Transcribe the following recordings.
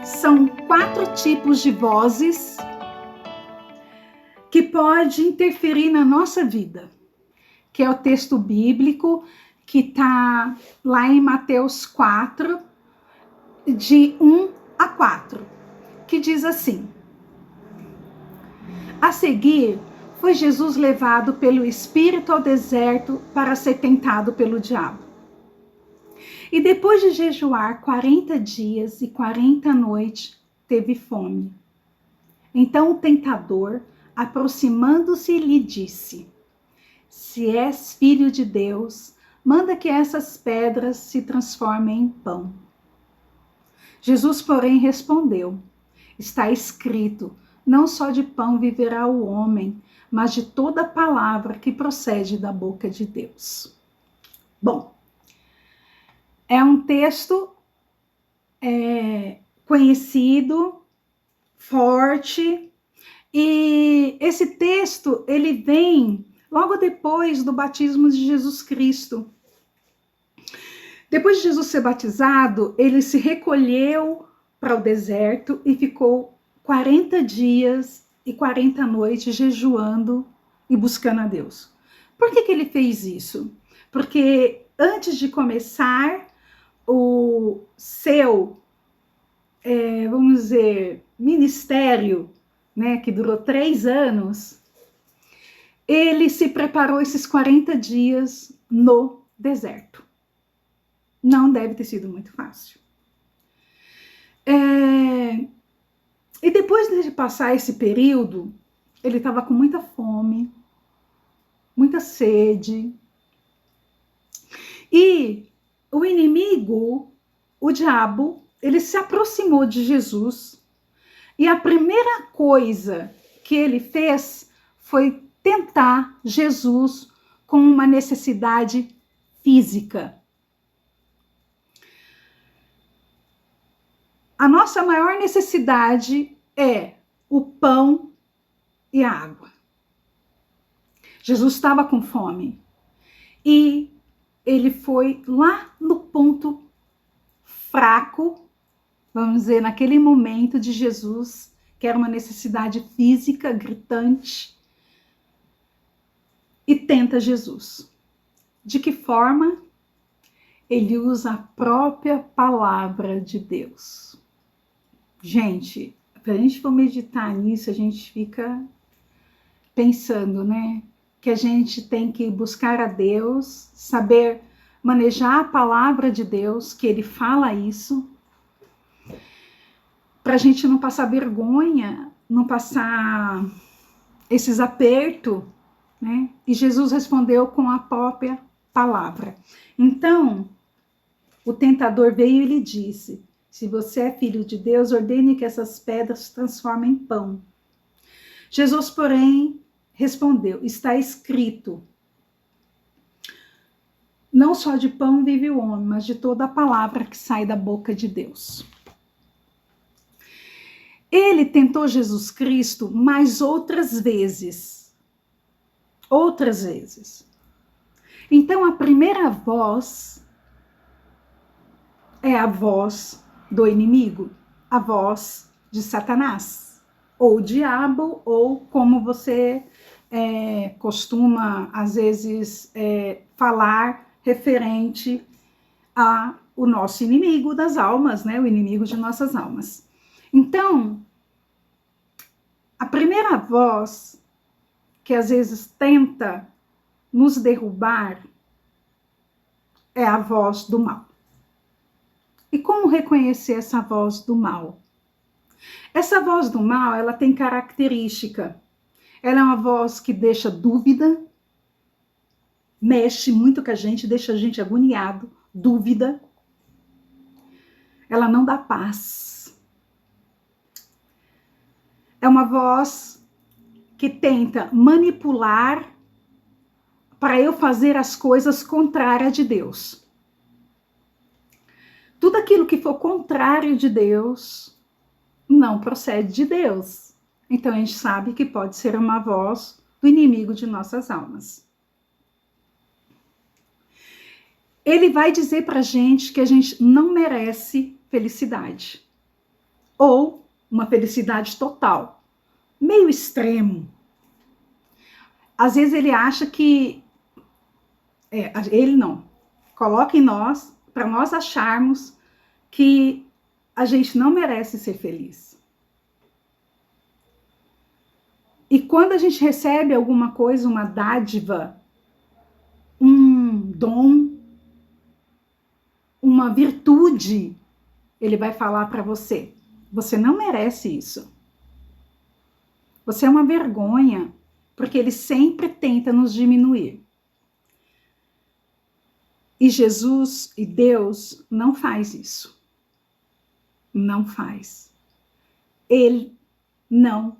São 4 tipos de vozes que podem interferir na nossa vida, que é o texto bíblico que está lá em Mateus 4, de 1 a 4, que diz assim: A seguir, foi Jesus levado pelo Espírito ao deserto para ser tentado pelo diabo. E depois de jejuar 40 dias e 40 noites, teve fome. Então o tentador, aproximando-se, lhe disse: Se és filho de Deus, manda que essas pedras se transformem em pão. Jesus, porém, respondeu: Está escrito, não só de pão viverá o homem, mas de toda palavra que procede da boca de Deus. Bom, é um texto conhecido, forte, e esse texto, ele vem logo depois do batismo de Jesus Cristo. Depois de Jesus ser batizado, ele se recolheu para o deserto e ficou 40 dias e 40 noites jejuando e buscando a Deus. Por que ele fez isso? Porque antes de começar o seu, vamos dizer, ministério, né, que durou 3 anos, ele se preparou esses 40 dias no deserto. Não deve ter sido muito fácil. E depois de passar esse período, ele estava com muita fome, muita sede. E o inimigo, o diabo, ele se aproximou de Jesus. E a primeira coisa que ele fez foi tentar Jesus com uma necessidade física. A nossa maior necessidade é o pão e a água. Jesus estava com fome e ele foi lá no ponto fraco, vamos dizer, naquele momento de Jesus, que era uma necessidade física gritante, e tenta Jesus. De que forma? Ele usa a própria palavra de Deus. Gente, para a gente for meditar nisso, a gente fica pensando, né? Que a gente tem que buscar a Deus, saber manejar a palavra de Deus, que Ele fala isso, para a gente não passar vergonha, não passar esses apertos, né? E Jesus respondeu com a própria palavra. Então, o tentador veio e lhe disse: Se você é filho de Deus, ordene que essas pedras se transformem em pão. Jesus, porém, respondeu: Está escrito, não só de pão vive o homem, mas de toda a palavra que sai da boca de Deus. Ele tentou Jesus Cristo mais outras vezes. Outras vezes. Então, a primeira voz é a voz do inimigo, a voz de Satanás, ou diabo, ou como você costuma, às vezes, falar referente ao nosso inimigo das almas, né? O inimigo de nossas almas. Então, a primeira voz que às vezes tenta nos derrubar é a voz do mal. E como reconhecer essa voz do mal? Essa voz do mal, ela tem característica. Ela é uma voz que deixa dúvida, mexe muito com a gente, deixa a gente agoniado, dúvida. Ela não dá paz. É uma voz que tenta manipular para eu fazer as coisas contrárias de Deus. Tudo aquilo que for contrário de Deus não procede de Deus. Então a gente sabe que pode ser uma voz do inimigo de nossas almas. Ele vai dizer para a gente que a gente não merece felicidade. ou uma felicidade total, meio extremo. Às vezes ele acha que, ele não, coloca em nós, para nós acharmos que a gente não merece ser feliz. E quando a gente recebe alguma coisa, uma dádiva, um dom, uma virtude, ele vai falar para você: você não merece isso. Você é uma vergonha, porque ele sempre tenta nos diminuir. E Jesus e Deus não faz isso. Não faz. Ele não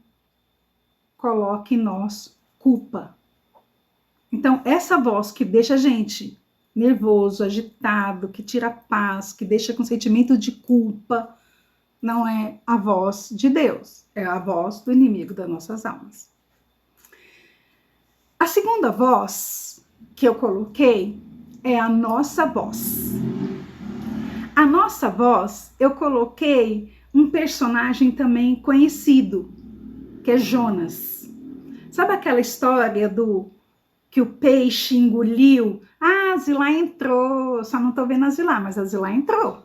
coloca em nós culpa. Então, essa voz que deixa a gente nervoso, agitado, que tira a paz, que deixa com sentimento de culpa, não é a voz de Deus, é a voz do inimigo das nossas almas. A segunda voz que eu coloquei é a nossa voz. A nossa voz, eu coloquei um personagem também conhecido, que é Jonas. Sabe aquela história do que o peixe engoliu? Ah, a Zilá entrou, só não estou vendo a Zilá, mas a Zilá entrou.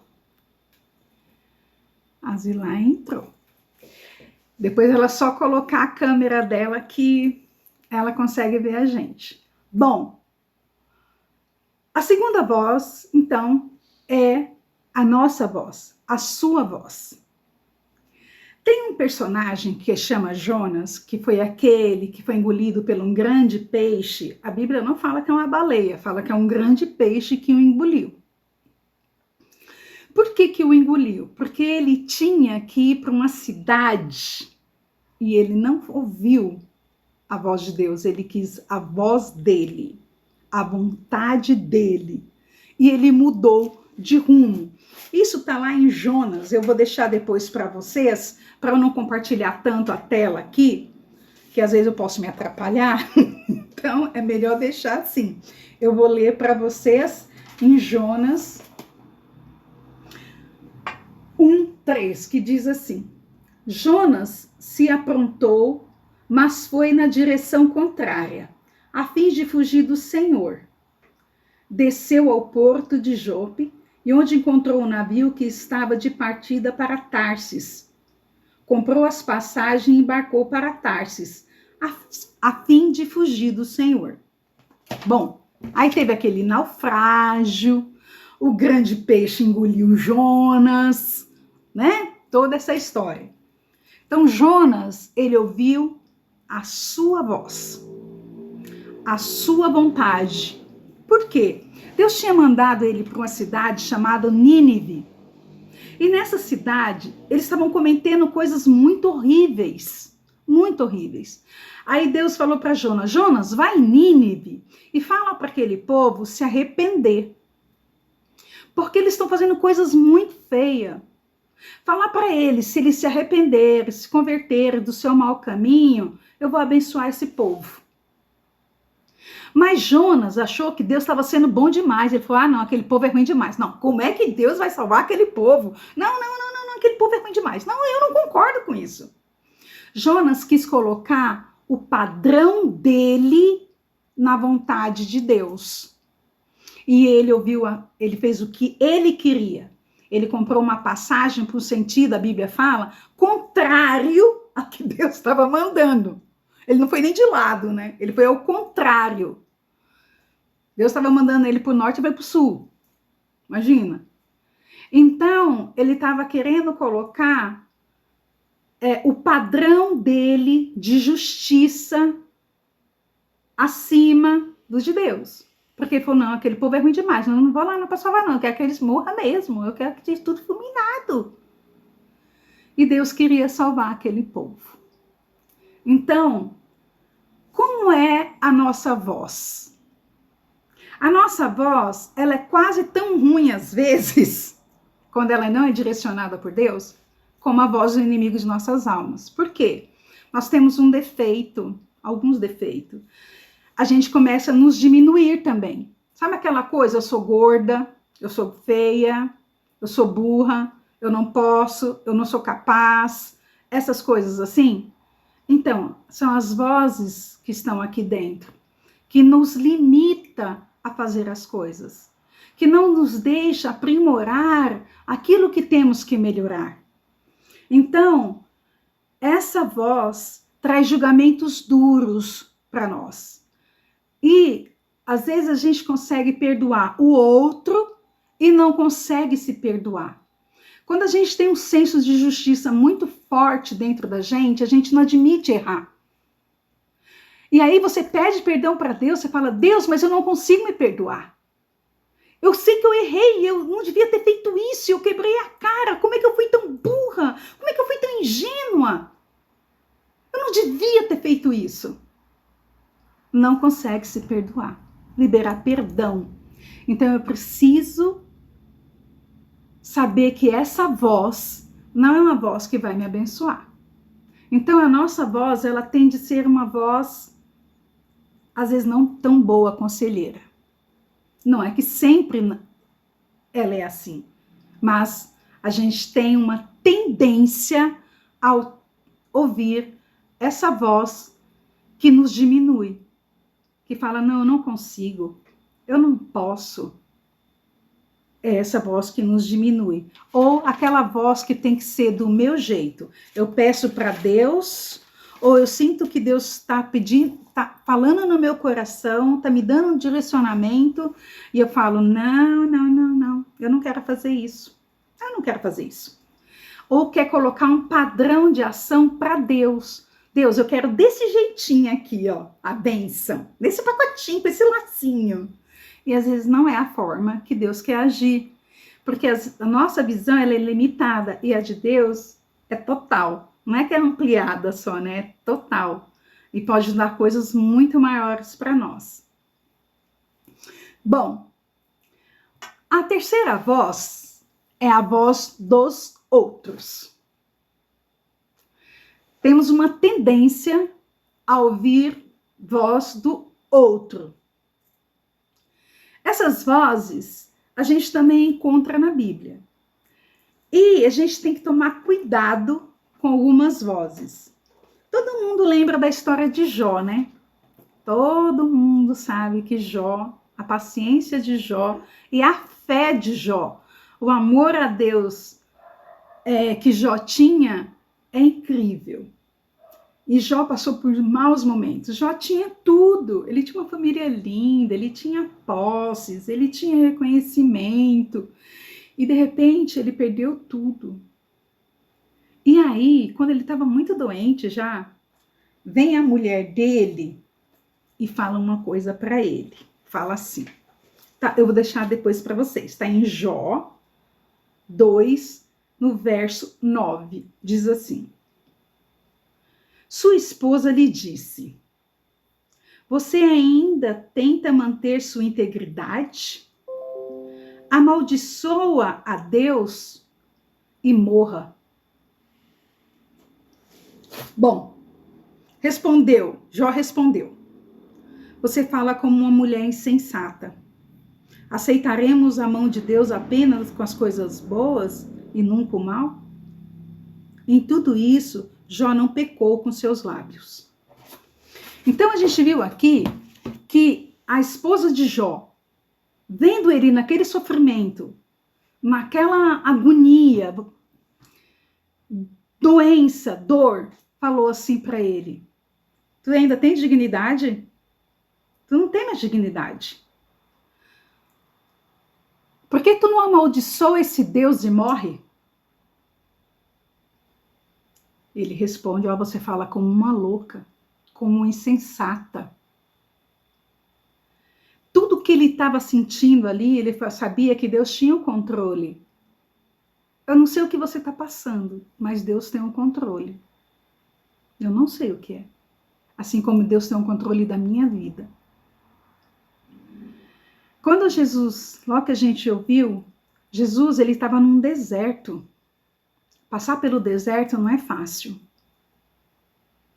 A Zilá entrou. Depois ela só colocar a câmera dela que ela consegue ver a gente. Bom, a segunda voz, então, é a nossa voz, a sua voz. Tem um personagem que chama Jonas, que foi aquele que foi engolido por um grande peixe. A Bíblia não fala que é uma baleia, fala que é um grande peixe que o engoliu. Por que o engoliu? Porque ele tinha que ir para uma cidade e ele não ouviu a voz de Deus, ele quis a voz dele, a vontade dele. E ele mudou de rumo. Isso está lá em Jonas, eu vou deixar depois para vocês, para eu não compartilhar tanto a tela aqui, que às vezes eu posso me atrapalhar, então é melhor deixar assim. Eu vou ler para vocês em Jonas 1:3, que diz assim: Jonas se aprontou, mas foi na direção contrária, a fim de fugir do Senhor. Desceu ao porto de Jope, e onde encontrou um navio que estava de partida para Tarsis. Comprou as passagens e embarcou para Tarsis, a fim de fugir do Senhor. Bom, aí teve aquele naufrágio, o grande peixe engoliu Jonas, né? Toda essa história. Então Jonas, ele ouviu a sua voz, a sua vontade. Por quê? Deus tinha mandado ele para uma cidade chamada Nínive. E nessa cidade, eles estavam cometendo coisas muito horríveis. Muito horríveis. Aí Deus falou para Jonas: Jonas, vai em Nínive e fala para aquele povo se arrepender. Porque eles estão fazendo coisas muito feias. Falar para eles, se eles se arrependerem, se converterem do seu mau caminho, eu vou abençoar esse povo. Mas Jonas achou que Deus estava sendo bom demais. Ele falou: ah, não, aquele povo é ruim demais. Não, como é que Deus vai salvar aquele povo? Não, aquele povo é ruim demais. Não, eu não concordo com isso. Jonas quis colocar o padrão dele na vontade de Deus. E ele fez o que ele queria. Ele comprou uma passagem para o sentido, a Bíblia fala, contrário a que Deus estava mandando. Ele não foi nem de lado, né? Ele foi ao contrário. Deus estava mandando ele para o norte e vai para o sul. Imagina. Então, ele estava querendo colocar o padrão dele de justiça acima dos de Deus. Porque ele falou: não, aquele povo é ruim demais. Não vou lá para salvar, não. Eu quero que eles morram mesmo. Eu quero que seja tudo fulminado. E Deus queria salvar aquele povo. Então, como é a nossa voz? A nossa voz, ela é quase tão ruim às vezes, quando ela não é direcionada por Deus, como a voz do inimigo de nossas almas. Por quê? Nós temos um defeito, alguns defeitos. A gente começa a nos diminuir também. Sabe aquela coisa, eu sou gorda, eu sou feia, eu sou burra, eu não posso, eu não sou capaz, essas coisas assim. Então, são as vozes que estão aqui dentro, que nos limita a fazer as coisas, que não nos deixa aprimorar aquilo que temos que melhorar. Então, essa voz traz julgamentos duros para nós. E, às vezes, a gente consegue perdoar o outro e não consegue se perdoar. Quando a gente tem um senso de justiça muito forte dentro da gente, a gente não admite errar. E aí você pede perdão para Deus, você fala, Deus, mas eu não consigo me perdoar. Eu sei que eu errei, eu não devia ter feito isso, eu quebrei a cara, como é que eu fui tão burra? Como é que eu fui tão ingênua? Eu não devia ter feito isso. Não consegue se perdoar, liberar perdão. Então eu preciso saber que essa voz não é uma voz que vai me abençoar. Então a nossa voz, ela tende a ser uma voz, às vezes não tão boa conselheira. Não é que sempre ela é assim, mas a gente tem uma tendência ao ouvir essa voz que nos diminui, que fala, não, eu não consigo, eu não posso. É essa voz que nos diminui. Ou aquela voz que tem que ser do meu jeito. Eu peço para Deus, ou eu sinto que Deus está pedindo, está falando no meu coração, está me dando um direcionamento, e eu falo, não, eu não quero fazer isso. Eu não quero fazer isso. Ou quer colocar um padrão de ação para Deus. Deus, eu quero desse jeitinho aqui, ó, a bênção, nesse pacotinho, com esse lacinho. E às vezes não é a forma que Deus quer agir. Porque a nossa visão, ela é limitada, e a de Deus é total. Não é que é ampliada só, né? É total. E pode dar coisas muito maiores para nós. Bom, a terceira voz é a voz dos outros. Temos uma tendência a ouvir voz do outro. Essas vozes a gente também encontra na Bíblia. E a gente tem que tomar cuidado com algumas vozes. Todo mundo lembra da história de Jó, né? Todo mundo sabe que Jó, a paciência de Jó e a fé de Jó, o amor a Deus que Jó tinha é incrível. E Jó passou por maus momentos. Jó tinha tudo. Ele tinha uma família linda, ele tinha posses, ele tinha reconhecimento. E de repente ele perdeu tudo. E aí, quando ele estava muito doente já, vem a mulher dele e fala uma coisa para ele. Fala assim. Tá, eu vou deixar depois para vocês. Está em Jó 2, no verso 9. Diz assim. Sua esposa lhe disse, você ainda tenta manter sua integridade? Amaldiçoa a Deus e morra. Bom, Jó respondeu, você fala como uma mulher insensata. Aceitaremos a mão de Deus apenas com as coisas boas e nunca o mal? Em tudo isso, Jó não pecou com seus lábios. Então a gente viu aqui que a esposa de Jó, vendo ele naquele sofrimento, naquela agonia, doença, dor, falou assim para ele, tu ainda tem dignidade? Tu não tem mais dignidade. Por que tu não amaldiçoa esse Deus e morre? Ele responde, você fala como uma louca, como uma insensata. Tudo que ele estava sentindo ali, ele sabia que Deus tinha o controle. Eu não sei o que você está passando, mas Deus tem o controle. Eu não sei o que é. Assim como Deus tem o controle da minha vida. Quando Jesus, logo que a gente ouviu, Jesus ele estava num deserto. Passar pelo deserto não é fácil.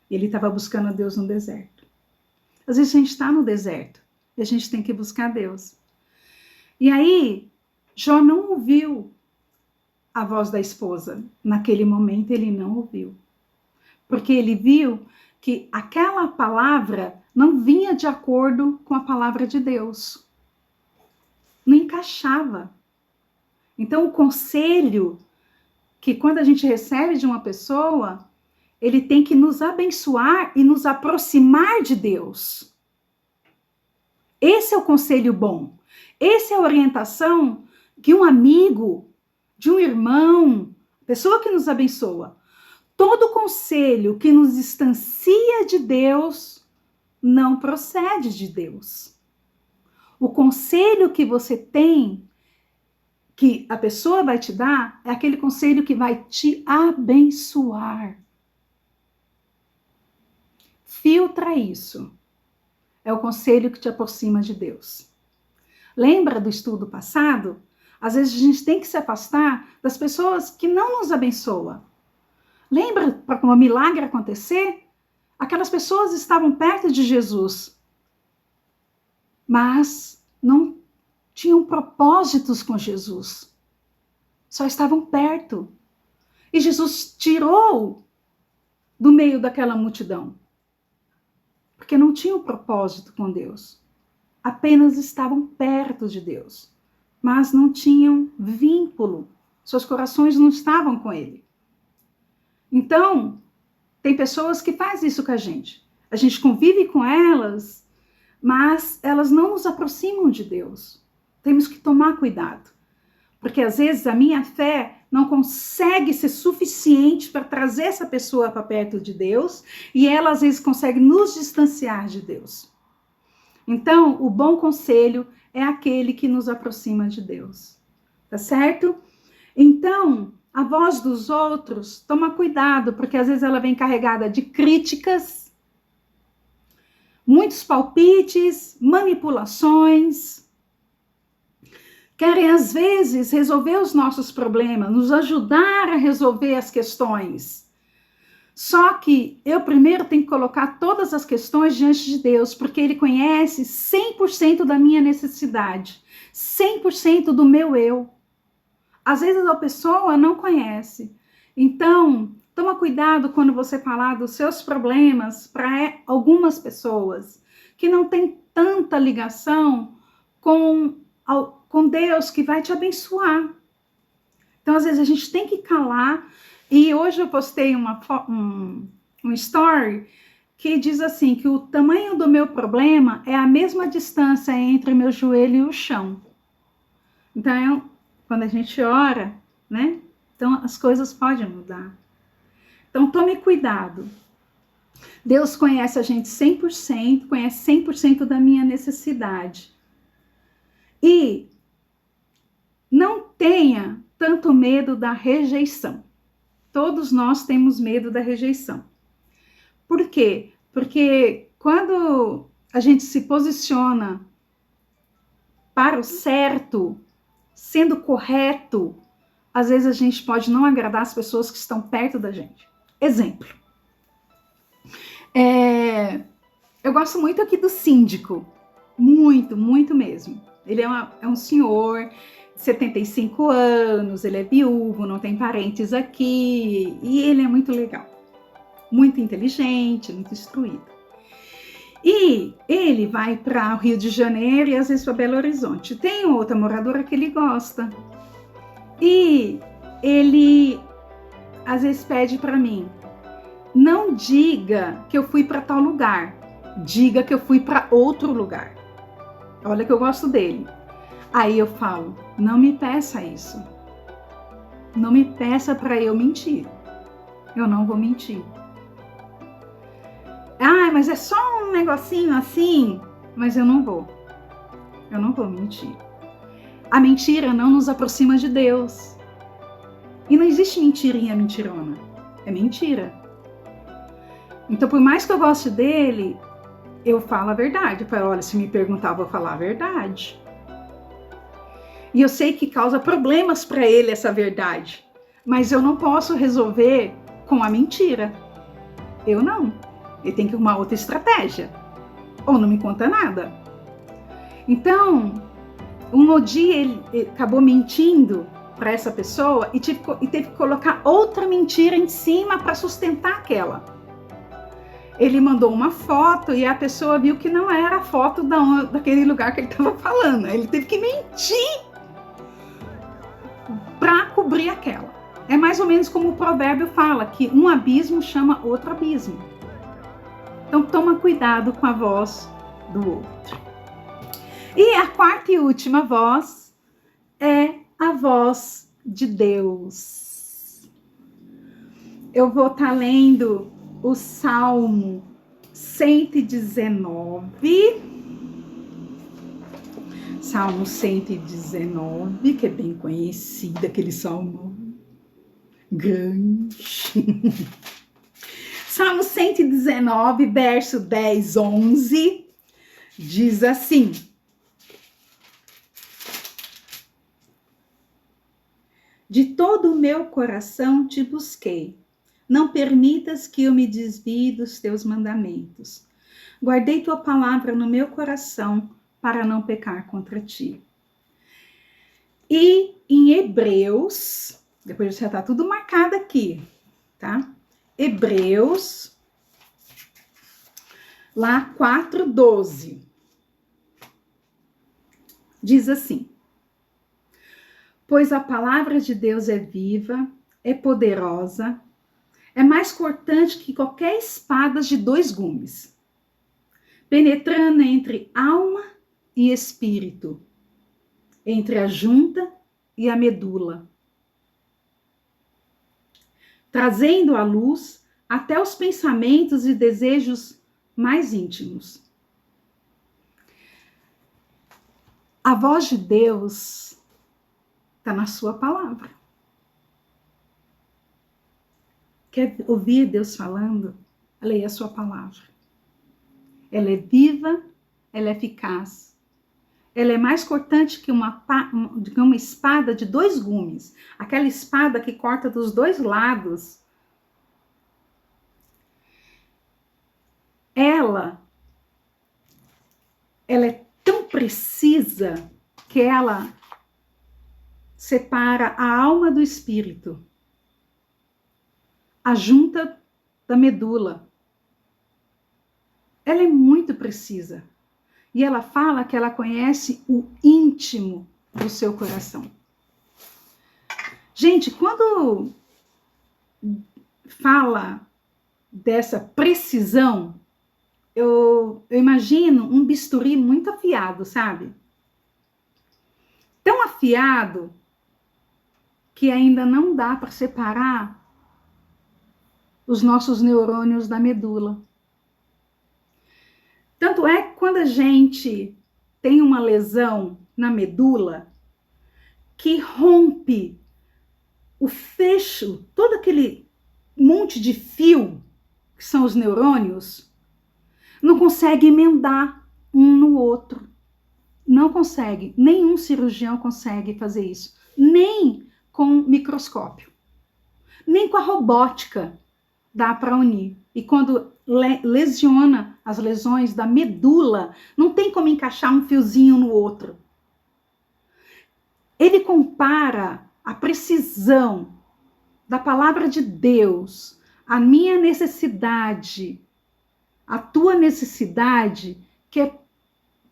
Ele estava buscando a Deus no deserto. Às vezes a gente está no deserto e a gente tem que buscar Deus. E aí, Jó não ouviu a voz da esposa. Naquele momento ele não ouviu, porque ele viu que aquela palavra não vinha de acordo com a palavra de Deus. Não encaixava. Então, o conselho que quando a gente recebe de uma pessoa, ele tem que nos abençoar e nos aproximar de Deus. Esse é o conselho bom. Essa é a orientação que um amigo, de um irmão, pessoa que nos abençoa. Todo conselho que nos distancia de Deus não procede de Deus. O conselho que você tem, que a pessoa vai te dar, é aquele conselho que vai te abençoar. Filtra isso. É o conselho que te aproxima de Deus. Lembra do estudo passado? Às vezes a gente tem que se afastar das pessoas que não nos abençoam. Lembra para um milagre acontecer? Aquelas pessoas estavam perto de Jesus, mas não tinham propósitos com Jesus. Só estavam perto. E Jesus tirou do meio daquela multidão. Porque não tinham propósito com Deus. Apenas estavam perto de Deus. Mas não tinham vínculo. Seus corações não estavam com Ele. Então, tem pessoas que fazem isso com a gente. A gente convive com elas, mas elas não nos aproximam de Deus. Temos que tomar cuidado. Porque às vezes a minha fé não consegue ser suficiente para trazer essa pessoa para perto de Deus, e ela às vezes consegue nos distanciar de Deus. Então, o bom conselho é aquele que nos aproxima de Deus. Tá certo? Então, a voz dos outros, toma cuidado, porque às vezes ela vem carregada de críticas, muitos palpites, manipulações. Querem, às vezes, resolver os nossos problemas, nos ajudar a resolver as questões. Só que eu primeiro tenho que colocar todas as questões diante de Deus, porque Ele conhece 100% da minha necessidade, 100% do meu eu. Às vezes a pessoa não conhece. Então, toma cuidado quando você falar dos seus problemas para algumas pessoas que não têm tanta ligação com Deus, que vai te abençoar. Então, às vezes, a gente tem que calar. E hoje eu postei um story que diz assim, que o tamanho do meu problema é a mesma distância entre meu joelho e o chão. Então, quando a gente ora, né? Então, as coisas podem mudar. Então, tome cuidado. Deus conhece a gente 100%, conhece 100% da minha necessidade. E não tenha tanto medo da rejeição. Todos nós temos medo da rejeição. Por quê? Porque quando a gente se posiciona para o certo, sendo correto, às vezes a gente pode não agradar as pessoas que estão perto da gente. Exemplo. Eu gosto muito aqui do síndico. Muito, muito mesmo. Ele é um senhor de 75 anos, ele é viúvo, não tem parentes aqui, e ele é muito legal. Muito inteligente, muito instruído. E ele vai para o Rio de Janeiro e às vezes para Belo Horizonte. Tem outra moradora que ele gosta. E ele às vezes pede para mim, não diga que eu fui para tal lugar, diga que eu fui para outro lugar. Olha que eu gosto dele. Aí eu falo, não me peça isso. Não me peça para eu mentir. Eu não vou mentir. Ah, mas é só um negocinho assim, mas eu não vou. Eu não vou mentir. A mentira não nos aproxima de Deus. E não existe mentirinha mentirona. É mentira. Então, por mais que eu goste dele, eu falo a verdade. Eu falo, olha, se me perguntar, eu vou falar a verdade. E eu sei que causa problemas para ele essa verdade. Mas eu não posso resolver com a mentira. Eu não. Ele tem que arrumar outra estratégia. Ou não me conta nada. Então, um dia ele acabou mentindo para essa pessoa e teve que colocar outra mentira em cima para sustentar aquela. Ele mandou uma foto e a pessoa viu que não era a foto daquele lugar que ele estava falando. Ele teve que mentir para cobrir aquela. É mais ou menos como o provérbio fala, que um abismo chama outro abismo. Então toma cuidado com a voz do outro. E a quarta e última voz é a voz de Deus. Eu vou estar lendo o Salmo 119. Salmo 119, que é bem conhecido, aquele salmo grande. Salmo 119, verso 10, 11, diz assim: de todo o meu coração te busquei, não permitas que eu me desvie dos teus mandamentos. Guardei tua palavra no meu coração para não pecar contra ti. E em Hebreus, depois já está tudo marcado aqui, tá? Hebreus, lá 4:12, diz assim: pois a palavra de Deus é viva, é poderosa, é mais cortante que qualquer espada de 2 gumes, penetrando entre alma e espírito, entre a junta e a medula, trazendo à luz até os pensamentos e desejos mais íntimos. A voz de Deus está na sua palavra. Quer ouvir Deus falando? Leia a sua palavra. Ela é viva, ela é eficaz. Ela é mais cortante que uma espada de 2 gumes. Aquela espada que corta dos 2 lados. Ela é tão precisa que ela separa a alma do espírito, a junta da medula. Ela é muito precisa. E ela fala que ela conhece o íntimo do seu coração. Gente, quando fala dessa precisão, eu imagino um bisturi muito afiado, sabe? Tão afiado que ainda não dá para separar os nossos neurônios da medula. Tanto é que quando a gente tem uma lesão na medula, que rompe o fecho, todo aquele monte de fio, que são os neurônios, não consegue emendar um no outro. Não consegue. Nenhum cirurgião consegue fazer isso. Nem com microscópio. Nem com a robótica dá para unir. E quando lesiona as lesões da medula, não tem como encaixar um fiozinho no outro. Ele compara a precisão da palavra de Deus, a minha necessidade, a tua necessidade, que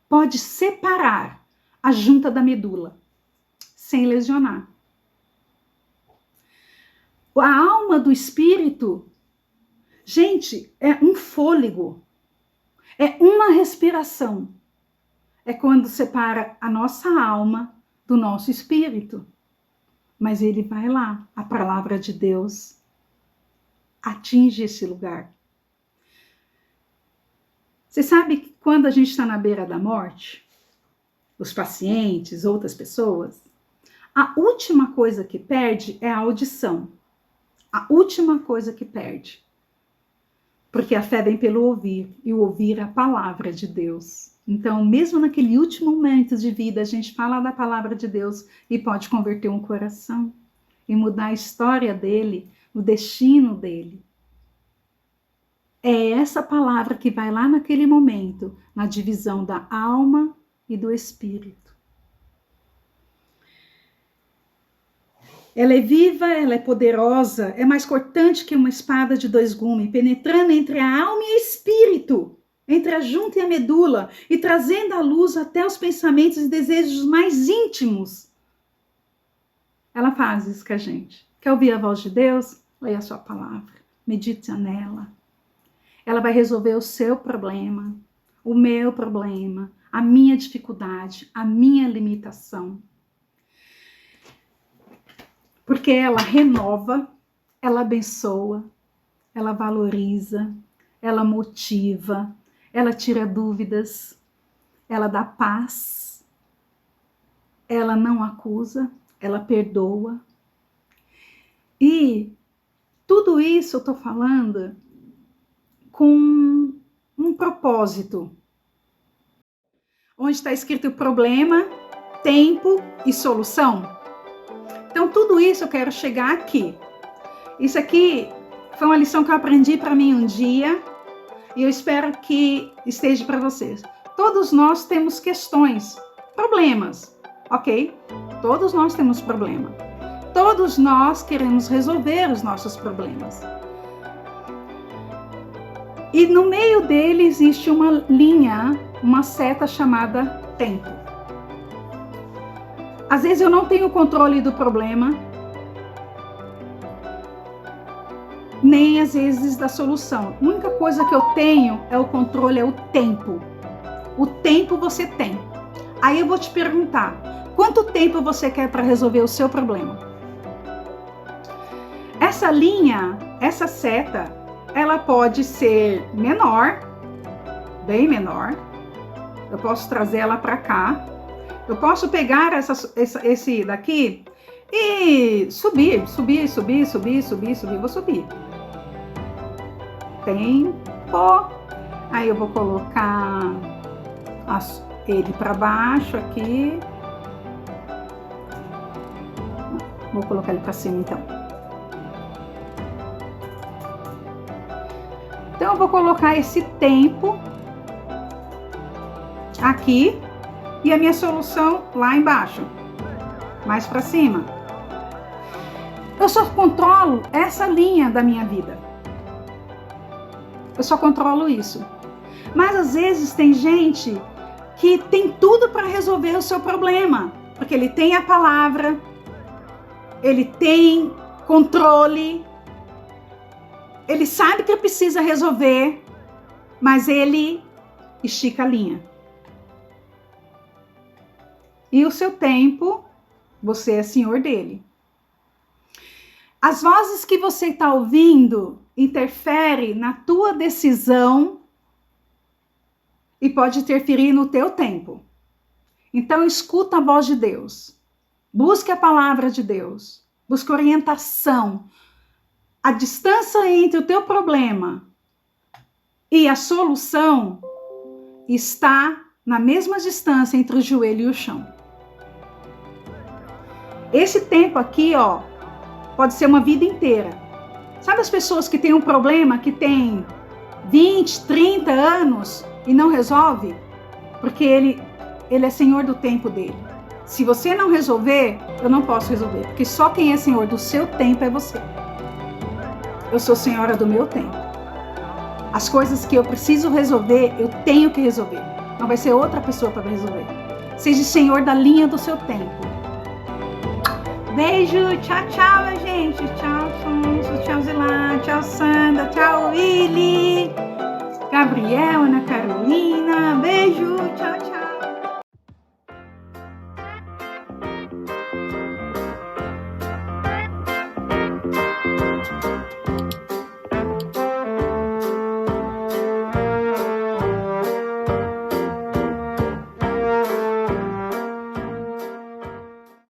pode separar a junta da medula, sem lesionar. A alma do espírito, gente, é um fôlego, é uma respiração. É quando separa a nossa alma do nosso espírito. Mas ele vai lá, a palavra de Deus atinge esse lugar. Você sabe que quando a gente está na beira da morte, os pacientes, outras pessoas, a última coisa que perde é a audição. A última coisa que perde. Porque a fé vem pelo ouvir, e o ouvir é a palavra de Deus. Então, mesmo naquele último momento de vida, a gente fala da palavra de Deus e pode converter um coração e mudar a história dele, o destino dele. É essa palavra que vai lá naquele momento, na divisão da alma e do espírito. Ela é viva, ela é poderosa, é mais cortante que uma espada de 2 gumes, penetrando entre a alma e o espírito, entre a junta e a medula, e trazendo à luz até os pensamentos e desejos mais íntimos. Ela faz isso com a gente. Quer ouvir a voz de Deus? Leia a sua palavra, medite nela. Ela vai resolver o seu problema, o meu problema, a minha dificuldade, a minha limitação. Porque ela renova, ela abençoa, ela valoriza, ela motiva, ela tira dúvidas, ela dá paz, ela não acusa, ela perdoa. E tudo isso eu estou falando com um propósito, onde está escrito problema, tempo e solução. Então, tudo isso eu quero chegar aqui. Isso aqui foi uma lição que eu aprendi para mim um dia e eu espero que esteja para vocês. Todos nós temos questões, problemas, ok? Todos nós temos problema. Todos nós queremos resolver os nossos problemas. E no meio dele existe uma linha, uma seta chamada tempo. Às vezes eu não tenho controle do problema, nem às vezes da solução. A única coisa que eu tenho é o controle, é o tempo. O tempo você tem. Aí eu vou te perguntar, quanto tempo você quer para resolver o seu problema? Essa linha, essa seta, ela pode ser menor, bem menor. Eu posso trazer ela para cá. Eu posso pegar esse daqui e subir. Vou subir. Tempo. Aí eu vou colocar ele para baixo aqui. Vou colocar ele para cima então. Então eu vou colocar esse tempo aqui e a minha solução lá embaixo, mais para cima. Eu só controlo essa linha da minha vida. Eu só controlo isso. Mas às vezes tem gente que tem tudo para resolver o seu problema, porque ele tem a palavra, ele tem controle, ele sabe que precisa resolver, mas ele estica a linha. E o seu tempo, você é senhor dele. As vozes que você está ouvindo interferem na tua decisão e pode interferir no teu tempo. Então escuta a voz de Deus. Busque a palavra de Deus. Busque orientação. A distância entre o teu problema e a solução está na mesma distância entre o joelho e o chão. Esse tempo aqui, ó, pode ser uma vida inteira. Sabe as pessoas que têm um problema que tem 20, 30 anos e não resolve? Porque ele é senhor do tempo dele. Se você não resolver, eu não posso resolver. Porque só quem é senhor do seu tempo é você. Eu sou senhora do meu tempo. As coisas que eu preciso resolver, eu tenho que resolver. Não vai ser outra pessoa para resolver. Seja senhor da linha do seu tempo. Beijo, tchau, tchau, minha gente. Tchau, Sonso, tchau, Zilá, tchau, Sandra, tchau, Willy, Gabriel, Ana Carolina.